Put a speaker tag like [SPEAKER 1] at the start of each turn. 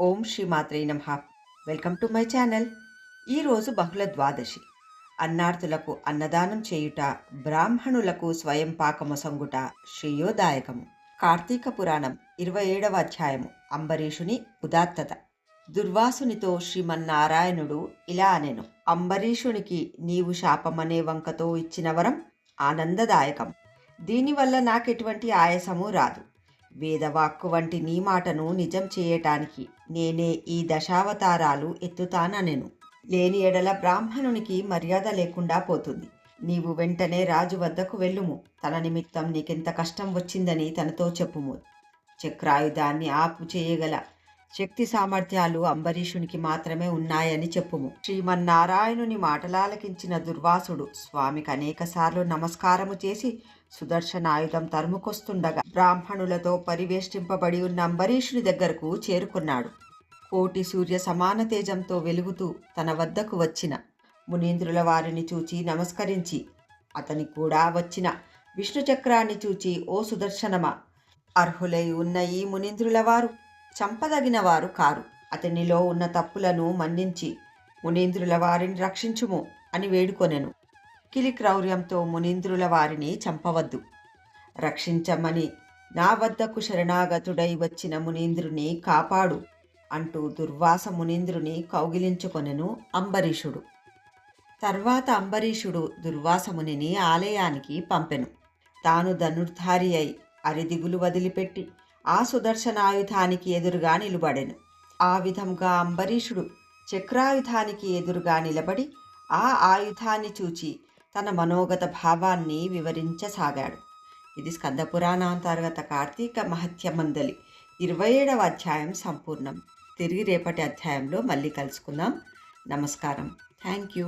[SPEAKER 1] ఓం శ్రీ మాత్రే నమః. Welcome to my channel. ఈరోజు బహుళ ద్వాదశి. అన్నార్తులకు అన్నదానం చేయుట, బ్రాహ్మణులకు స్వయం పాకమొసంగుట శ్రేయోదాయకము. కార్తీక పురాణం 27వ అధ్యాయము. అంబరీషుని ఉదాత్తత. దుర్వాసునితో శ్రీమన్నారాయణుడు ఇలా అనెను: అంబరీషునికి నీవు శాపమనే వంకతో ఇచ్చిన వరం ఆనందదాయకం. దీనివల్ల నాకెటువంటి ఆయాసము రాదు. వేదవాక్కు వంటి నీ మాటను నిజం చేయటానికి నేనే ఈ దశావతారాలు ఎత్తుతాననెను. లేని ఎడల బ్రాహ్మణునికి మర్యాద లేకుండా పోతుంది. నీవు వెంటనే రాజు వద్దకు వెళ్ళుము. తన నిమిత్తం నీకెంత కష్టం వచ్చిందని తనతో చెప్పుము. చక్రాయుధాన్ని ఆపు చేయగల శక్తి సామర్థ్యాలు అంబరీషునికి మాత్రమే ఉన్నాయని చెప్పుము. శ్రీమన్నారాయణుని మాటలాలకించిన దుర్వాసుడు స్వామికి అనేకసార్లు నమస్కారము చేసి సుదర్శనాయుధం తరుముకొస్తుండగా బ్రాహ్మణులతో పరివేష్టింపబడి ఉన్న అంబరీషుని దగ్గరకు చేరుకున్నాడు. కోటి సూర్య సమాన తేజంతో వెలుగుతూ తన వద్దకు వచ్చిన మునీంద్రుల వారిని చూచి నమస్కరించి, అతని కూడా వచ్చిన విష్ణు చక్రాన్ని చూచి, ఓ సుదర్శనమా, అర్హులై ఉన్న ఈ మునీంద్రుల వారు చంపదగిన వారు కారు. అతనిలో ఉన్న తప్పులను మన్నించి మునీంద్రుల వారిని రక్షించుము అని వేడుకొనెను. కిలి క్రౌర్యంతో మునీంద్రుల వారిని చంపవద్దు, రక్షించమని నా వద్దకు శరణాగతుడై వచ్చిన మునీంద్రుని కాపాడు అంటూ దుర్వాస మునీంద్రుని కౌగిలించుకొనెను అంబరీషుడు. తర్వాత అంబరీషుడు దుర్వాసమునిని ఆలయానికి పంపెను. తాను ధనుర్ధారి అయి అరిదిగులు వదిలిపెట్టి ఆ సుదర్శనాయుధానికి ఎదురుగా నిలబడెను. ఆ విధంగా అంబరీషుడు చక్రాయుధానికి ఎదురుగా నిలబడి ఆ ఆయుధాన్ని చూచి తన మనోగత భావాన్ని వివరించసాగాడు. ఇది స్కంద పురాణాంతర్గత కార్తీక మహత్యమందలి 27వ అధ్యాయం సంపూర్ణం. తిరిగి రేపటి అధ్యాయంలో మళ్ళీ కలుసుకుందాం. నమస్కారం. Thank you.